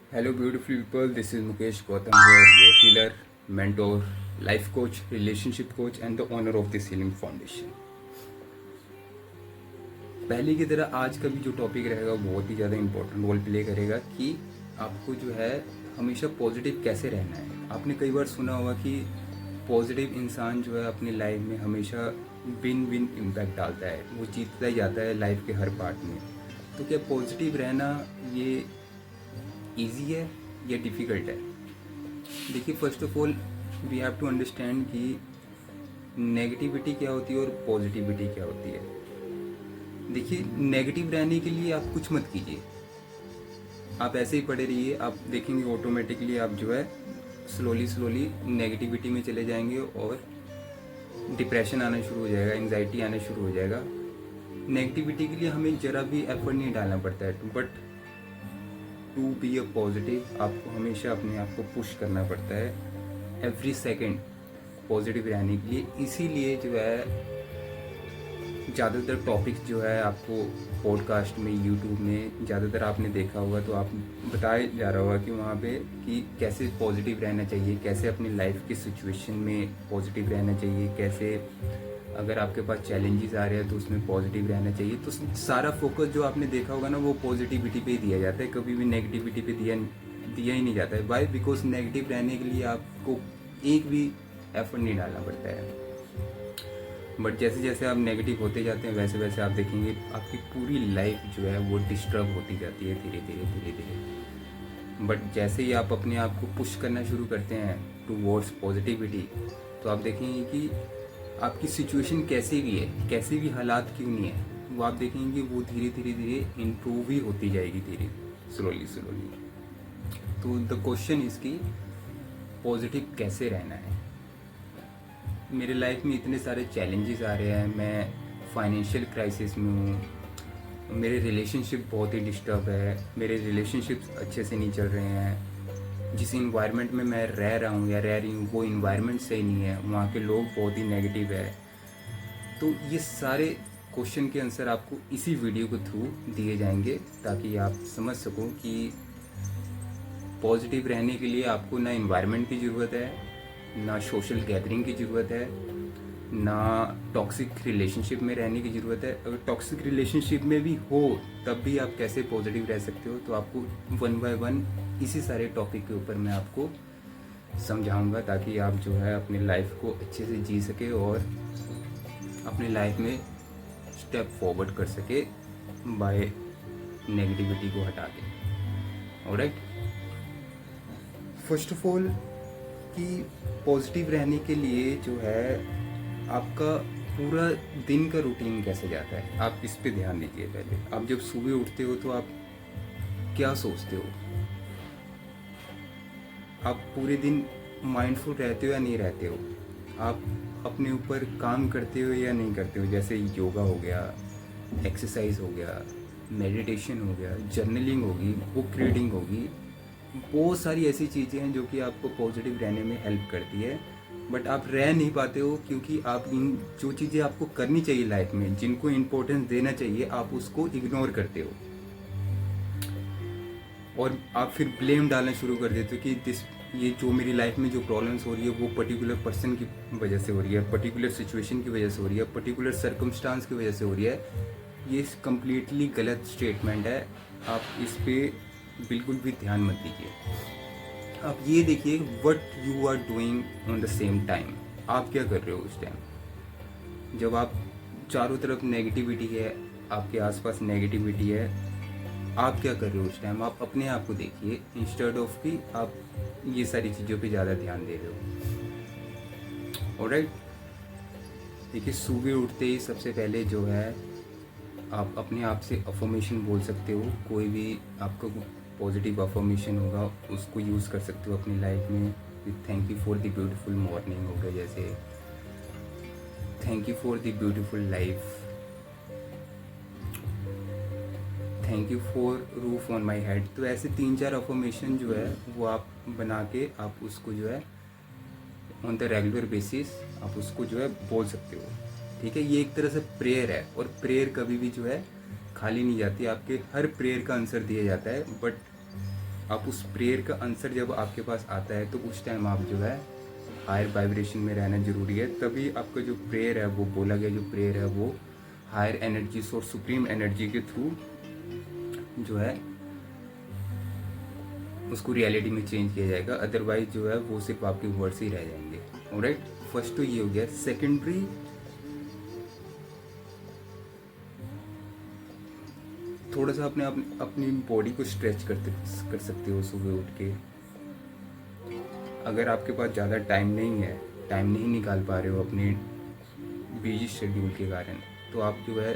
Hello, beautiful people. This is Mukesh Gautam here, your healer, mentor, life coach, relationship coach, and the owner of this healing foundation. पहले की तरह आज का भी जो topic रहेगा वो बहुत ही ज़्यादा इंपॉर्टेंट रोल प्ले करेगा कि आपको जो है हमेशा पॉजिटिव कैसे रहना है। आपने कई बार सुना होगा कि पॉजिटिव इंसान जो है अपनी लाइफ में हमेशा विन विन इम्पैक्ट डालता है, वो जीतता ही जाता है लाइफ के हर पार्ट में। तो क्या पॉजिटिव रहना ये ईजी है या डिफ़िकल्ट है? देखिए, first of all we have to understand कि नेगेटिविटी क्या होती है और पॉजिटिविटी क्या होती है। देखिए, नेगेटिव रहने के लिए आप कुछ मत कीजिए, आप ऐसे ही पड़े रहिए। आप देखेंगे ऑटोमेटिकली आप जो है स्लोली स्लोली नेगेटिविटी में चले जाएंगे और डिप्रेशन आना शुरू हो जाएगा, एंजाइटी आना शुरू हो जाएगा। नेगेटिविटी के लिए हमें ज़रा भी एफर्ट नहीं डालना पड़ता है, but to be a positive आपको हमेशा अपने आप को पुश करना पड़ता है एवरी सेकेंड पॉजिटिव रहने के लिए। इसीलिए जो है ज़्यादातर टॉपिक्स जो है आपको पॉडकास्ट में, यूट्यूब में ज़्यादातर आपने देखा होगा तो आप बताया जा रहा होगा कि वहाँ पे कि कैसे पॉजिटिव रहना चाहिए, कैसे अपनी लाइफ की सिचुएशन में पॉजिटिव रहना चाहिए, कैसे अगर आपके पास चैलेंजेस आ रहे हैं तो उसमें पॉजिटिव रहना चाहिए। तो सारा फोकस जो आपने देखा होगा ना वो पॉजिटिविटी पे ही दिया जाता है, कभी भी नेगेटिविटी पे दिया ही नहीं जाता है। वाई? बिकॉज नेगेटिव रहने के लिए आपको एक भी एफर्ट नहीं डालना पड़ता है। बट जैसे जैसे आप नेगेटिव होते जाते हैं वैसे वैसे आप देखेंगे आपकी पूरी लाइफ जो है वो डिस्टर्ब होती जाती है धीरे धीरे धीरे धीरे। बट जैसे ही आप अपने आप को पुश करना शुरू करते हैं टूवर्ड्स पॉजिटिविटी, तो आप देखेंगे कि आपकी सिचुएशन कैसी भी है, कैसी भी हालात क्यों नहीं है, वो आप देखेंगे वो धीरे धीरे धीरे इम्प्रूव ही होती जाएगी, धीरे स्लोली स्लोली। तो द क्वेश्चन इज़ कि पॉजिटिव कैसे रहना है। मेरे लाइफ में इतने सारे चैलेंजेस आ रहे हैं, मैं फाइनेंशियल क्राइसिस में हूँ, मेरे रिलेशनशिप बहुत ही डिस्टर्ब है, मेरे रिलेशनशिप्स अच्छे से नहीं चल रहे हैं, जिस इन्वायरमेंट में मैं रह रहा हूँ या रह रही हूँ वो इन्वायरमेंट सही नहीं है, वहाँ के लोग बहुत ही नेगेटिव है। तो ये सारे क्वेश्चन के आंसर आपको इसी वीडियो के थ्रू दिए जाएंगे ताकि आप समझ सको कि पॉजिटिव रहने के लिए आपको ना इन्वायरमेंट की ज़रूरत है, ना सोशल गैदरिंग की ज़रूरत है, ना टॉक्सिक रिलेशनशिप में रहने की ज़रूरत है। अगर टॉक्सिक रिलेशनशिप में भी हो तब भी आप कैसे पॉजिटिव रह सकते हो, तो आपको वन बाय वन इसी सारे टॉपिक के ऊपर मैं आपको समझाऊंगा ताकि आप जो है अपनी लाइफ को अच्छे से जी सके और अपनी लाइफ में स्टेप फॉरवर्ड कर सके बाय नेगेटिविटी को हटा के। ऑलराइट, फर्स्ट ऑफ ऑल कि पॉजिटिव रहने के लिए जो है आपका पूरा दिन का रूटीन कैसे जाता है, आप इस पे ध्यान दीजिए। पहले आप जब सुबह उठते हो तो आप क्या सोचते हो, आप पूरे दिन माइंडफुल रहते हो या नहीं रहते हो, आप अपने ऊपर काम करते हो या नहीं करते हो। जैसे योगा हो गया, एक्सरसाइज हो गया, मेडिटेशन हो गया, जर्नलिंग होगी, बुक रीडिंग होगी, बहुत सारी ऐसी चीज़ें हैं जो कि आपको पॉजिटिव रहने में हेल्प करती है। बट आप रह नहीं पाते हो क्योंकि आप इन जो चीज़ें आपको करनी चाहिए लाइफ में, जिनको इम्पोर्टेंस देना चाहिए, आप उसको इग्नोर करते हो और आप फिर ब्लेम डालना शुरू कर देते हो कि ये जो मेरी लाइफ में जो प्रॉब्लम्स हो रही है वो पर्टिकुलर पर्सन की वजह से हो रही है, पर्टिकुलर सिचुएशन की वजह से हो रही है, पर्टिकुलर सर्कमस्टांस की वजह से हो रही है। ये कम्प्लीटली गलत स्टेटमेंट है, आप इस पर बिल्कुल भी ध्यान मत दीजिए। आप ये देखिए what you are doing on the same time, आप क्या कर रहे हो उस टाइम जब आप चारों तरफ नेगेटिविटी है, आपके आसपास नेगेटिविटी है, आप क्या कर रहे हो उस टाइम। आप अपने आप को देखिए इंस्टेड ऑफ कि आप ये सारी चीज़ों पे ज़्यादा ध्यान दे रहे हो। ऑलराइट, देखिए सुबह उठते ही सबसे पहले जो है आप अपने आप से अफर्मेशन बोल सकते हो। कोई भी आपका पॉजिटिव अफर्मेशन होगा उसको यूज़ कर सकते हो अपनी लाइफ में। Thank you for the beautiful morning हो गया, जैसे thank you for the beautiful life, thank you for roof on my head. तो ऐसे 3-4 अफर्मेशन जो है वो आप बना के आप उसको जो है ऑन द रेगुलर बेसिस आप उसको जो है बोल सकते हो। ठीक है, ये एक तरह से प्रेयर है और प्रेयर कभी भी जो है खाली नहीं जाती, आपके हर प्रेयर का आंसर दिया जाता है। बट आप उस प्रेयर का आंसर जब आपके पास आता है तो उस टाइम आप जो है हायर वाइब्रेशन में रहना ज़रूरी है, तभी आपका जो प्रेयर है, वो बोला गया जो प्रेयर है वो हायर एनर्जीज और सुप्रीम एनर्जी के थ्रू जो है उसको रियलिटी में चेंज किया जाएगा। अदरवाइज जो है वो सिर्फ आपके वर्ड्स ही रह जाएंगे। ऑलराइट, फर्स्ट तो ये हो गया। सेकेंडरी, थोड़ा सा अपनी बॉडी को स्ट्रेच कर सकते हो सुबह उठ के। अगर आपके पास ज़्यादा टाइम नहीं निकाल पा रहे हो अपने बिजी शेड्यूल के कारण, तो आप जो है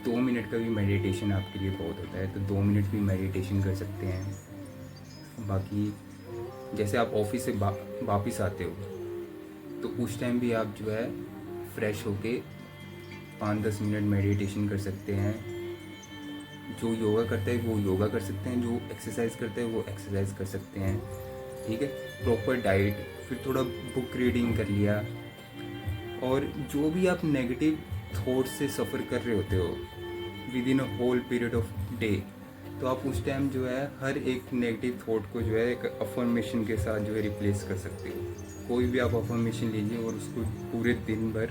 2 मिनट का भी मेडिटेशन आपके लिए बहुत होता है, तो 2 मिनट भी मेडिटेशन कर सकते हैं। बाकी जैसे आप ऑफिस से वापस आते हो तो उस टाइम भी आप जो है फ्रेश होके 5-10 मिनट मेडिटेशन कर सकते हैं। जो योगा करता है वो योगा कर सकते हैं, जो एक्सरसाइज करते हैं वो एक्सरसाइज कर सकते हैं। ठीक है, प्रॉपर डाइट, फिर थोड़ा बुक रीडिंग कर लिया। और जो भी आप नेगेटिव थॉट से सफ़र कर रहे होते हो within a whole period of day, तो आप उस टाइम जो है हर एक नेगेटिव थॉट को जो है एक अफर्मेशन के साथ जो है रिप्लेस कर सकते हो। कोई भी आप अफर्मेशन लीजिए और उसको पूरे दिन भर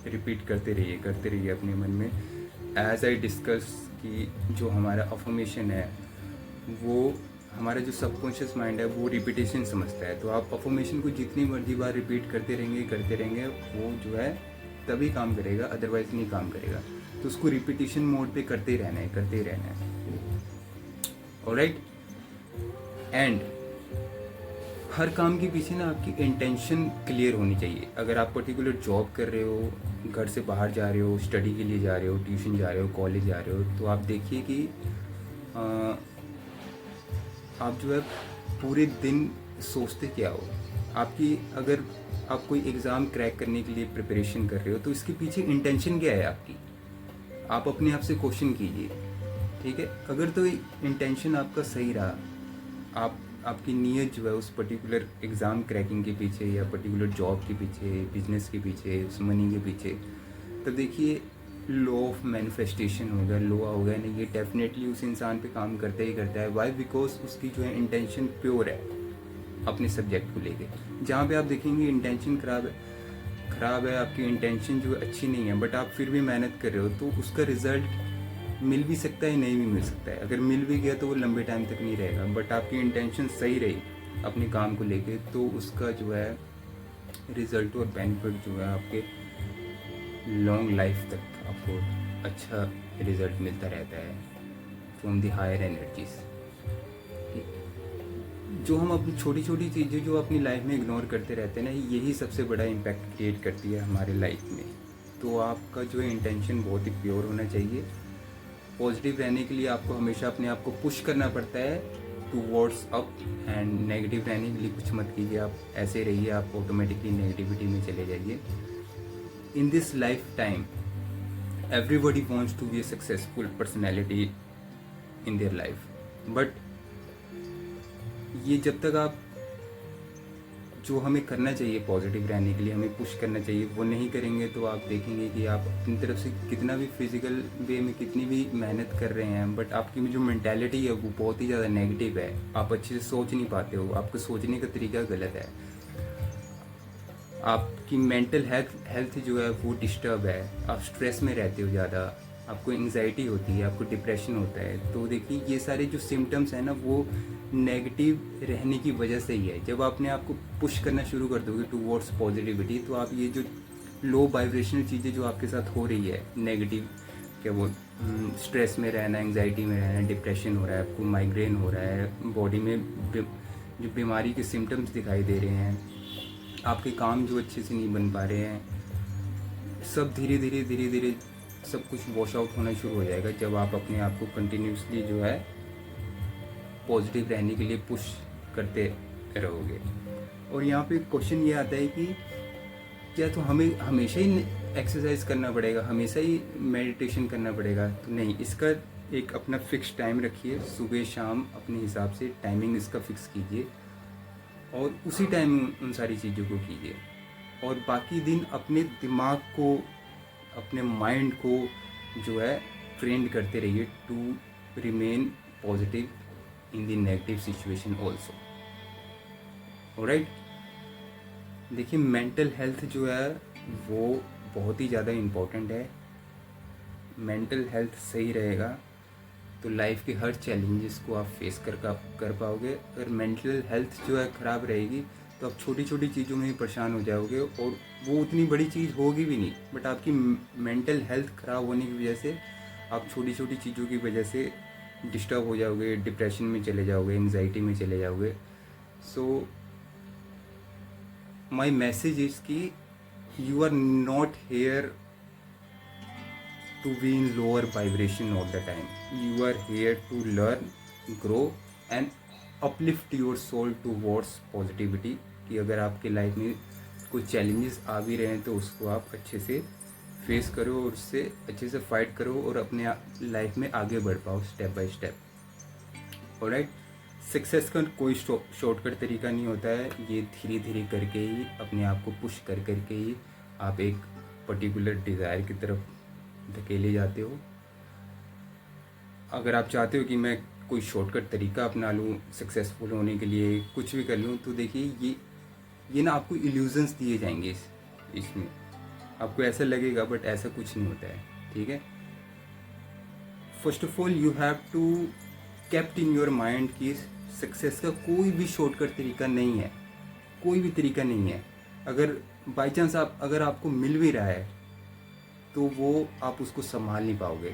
रिपीट करते रहिए अपने मन में। एज आई डिस्कस कि जो हमारा अफर्मेशन है वो हमारा जो सबकॉन्शियस माइंड है वो रिपीटेशन समझता है, तो आप अफर्मेशन को जितनी मर्जी बार रिपीट करते रहेंगे वो जो है तभी काम करेगा, अदरवाइज नहीं काम करेगा। तो उसको रिपीटेशन मोड पे करते ही रहना है। ऑलराइट, एंड हर काम के पीछे ना आपकी इंटेंशन क्लियर होनी चाहिए। अगर आप पर्टिकुलर जॉब कर रहे हो, घर से बाहर जा रहे हो, स्टडी के लिए जा रहे हो, ट्यूशन जा रहे हो, कॉलेज जा रहे हो, तो आप देखिए कि आप जो है पूरे दिन सोचते क्या हो। अगर आप कोई एग्ज़ाम क्रैक करने के लिए प्रिपरेशन कर रहे हो तो इसके पीछे इंटेंशन क्या है आपकी, आप अपने आप से क्वेश्चन कीजिए। ठीक है, अगर तो इंटेंशन आपका सही रहा, आपकी नीयत जो है उस पर्टिकुलर एग्ज़ाम क्रैकिंग के पीछे या पर्टिकुलर जॉब के पीछे, बिजनेस के पीछे, उस मनी के पीछे, तो देखिए लॉ ऑफ मैनिफेस्टेशन होगा नहीं, ये डेफिनेटली उस इंसान पे काम करता ही करता है। वाई? बिकॉज उसकी जो है इंटेंशन प्योर है अपने सब्जेक्ट को लेके। जहाँ पे आप देखेंगे इंटेंशन खराब है, आपकी इंटेंशन जो अच्छी नहीं है, बट आप फिर भी मेहनत कर रहे हो, तो उसका रिजल्ट मिल भी सकता है, नहीं भी मिल सकता है। अगर मिल भी गया तो वो लंबे टाइम तक नहीं रहेगा, बट आपकी इंटेंशन सही रही अपने काम को लेके, तो उसका जो है रिजल्ट और बेनिफिट जो है आपके लॉन्ग लाइफ तक आपको अच्छा रिजल्ट मिलता रहता है फ्रॉम द हायर एनर्जीज। जो हम अपनी छोटी छोटी चीज़ें जो अपनी लाइफ में इग्नोर करते रहते हैं ना, यही सबसे बड़ा इम्पैक्ट क्रिएट करती है हमारे लाइफ में। तो आपका जो है इंटेंशन बहुत ही प्योर होना चाहिए। पॉजिटिव रहने के लिए आपको हमेशा अपने आप को पुश करना पड़ता है टूवर्ड्स अप, एंड नेगेटिव रहने के लिए कुछ मत कीजिए, आप ऐसे रहिए, आप ऑटोमेटिकली नेगेटिविटी में चले जाइए। In this life time everybody wants to be a successful personality in their life, but ये जब तक आप जो हमें करना चाहिए पॉजिटिव रहने के लिए, हमें पुश करना चाहिए, वो नहीं करेंगे, तो आप देखेंगे कि आप अपनी तरफ से कितना भी फिजिकल वे में कितनी भी मेहनत कर रहे हैं, बट आपकी जो मेंटालिटी है वो बहुत ही ज़्यादा नेगेटिव है। आप अच्छे से सोच नहीं पाते हो, आपका सोचने का तरीका गलत है, आपकी मेंटल हेल्थ जो है वो डिस्टर्ब है, आप स्ट्रेस में रहते हो ज़्यादा, आपको एंग्जाइटी होती है, आपको डिप्रेशन होता है। तो देखिए ये सारे जो सिम्टम्स हैं ना, वो नेगेटिव रहने की वजह से ही है। जब आपने आपको पुश करना शुरू कर दोगे टूवर्ड्स पॉजिटिविटी, तो आप ये जो लो वाइब्रेशनल चीज़ें जो आपके साथ हो रही है, नेगेटिव क्या वो स्ट्रेस में रहना, एंग्जाइटी में रहना, डिप्रेशन हो रहा है, आपको माइग्रेन हो रहा है, बॉडी में जो बीमारी के सिम्टम्स दिखाई दे रहे हैं, आपके काम जो अच्छे से नहीं बन पा रहे हैं, सब धीरे धीरे सब कुछ वॉश आउट होना शुरू हो जाएगा जब आप अपने आप को कंटिन्यूसली जो है पॉजिटिव रहने के लिए पुश करते रहोगे। और यहाँ पे क्वेश्चन ये आता है कि क्या तो हमें हमेशा ही एक्सरसाइज करना पड़ेगा, हमेशा ही मेडिटेशन करना पड़ेगा? तो नहीं, इसका एक अपना फिक्स टाइम रखिए, सुबह शाम अपने हिसाब से टाइमिंग इसका फिक्स कीजिए और उसी टाइम उन सारी चीज़ों को कीजिए। और बाकी दिन अपने दिमाग को, अपने माइंड को जो है ट्रेंड करते रहिए to remain positive in the negative situation also. Alright, देखिए मेंटल हेल्थ जो है वो बहुत ही ज़्यादा इम्पोर्टेंट है. मेंटल हेल्थ सही रहेगा तो लाइफ के हर चैलेंजेस को आप फेस कर पाओगे. अगर मेंटल हेल्थ जो है ख़राब रहेगी तो आप छोटी छोटी चीज़ों में ही परेशान हो जाओगे और वो उतनी बड़ी चीज़ होगी भी नहीं. बट आपकी मेंटल हेल्थ ख़राब होने की वजह से आप छोटी छोटी चीज़ों की वजह से डिस्टर्ब हो जाओगे, डिप्रेशन में चले जाओगे, एंजाइटी में चले जाओगे. सो माई मैसेज इज़ कि you are not here to be in lower vibration all the time. You are here to learn, grow and uplift your soul towards positivity. कि अगर आपके लाइफ में कोई चैलेंजेस आ भी रहे हैं तो उसको आप अच्छे से फेस करो और उससे अच्छे से फाइट करो और अपने लाइफ में आगे बढ़ पाओ step by step. Alright, success का कोई शॉर्टकट तरीका नहीं होता है. ये धीरे धीरे करके ही अपने आप को पुश कर करके ही आप एक पर्टिकुलर डिज़ायर की तरफ धकेले जाते हो. अगर आप चाहते हो कि मैं कोई शॉर्टकट तरीका अपना लूँ सक्सेसफुल होने के लिए, कुछ भी कर लूँ, तो देखिए ये ना आपको इल्यूजन्स दिए जाएंगे इसमें. आपको ऐसा लगेगा बट ऐसा कुछ नहीं होता है. ठीक है, first of all you have to kept in your mind कि सक्सेस का कोई भी शॉर्टकट तरीका नहीं है, कोई भी तरीका नहीं है. अगर बाई चांस अगर आपको मिल भी रहा है तो वो आप उसको संभाल नहीं पाओगे.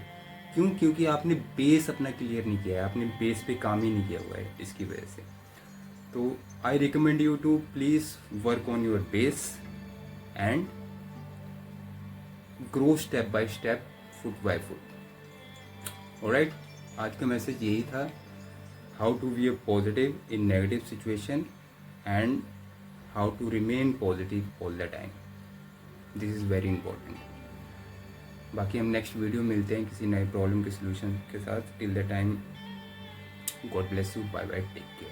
क्यों? क्योंकि आपने बेस अपना क्लियर नहीं किया है, आपने बेस पे काम ही नहीं किया हुआ है इसकी वजह से. तो I recommend you to please work on your base and grow step by step, foot by foot. Alright, आज का मैसेज यही था. How to be a positive in negative situation and how to remain positive all the time. This is very important. बाकी हम next video मिलते हैं किसी नए प्रॉब्लम के सलूशन के साथ. Till the time, God bless you, bye bye, take care.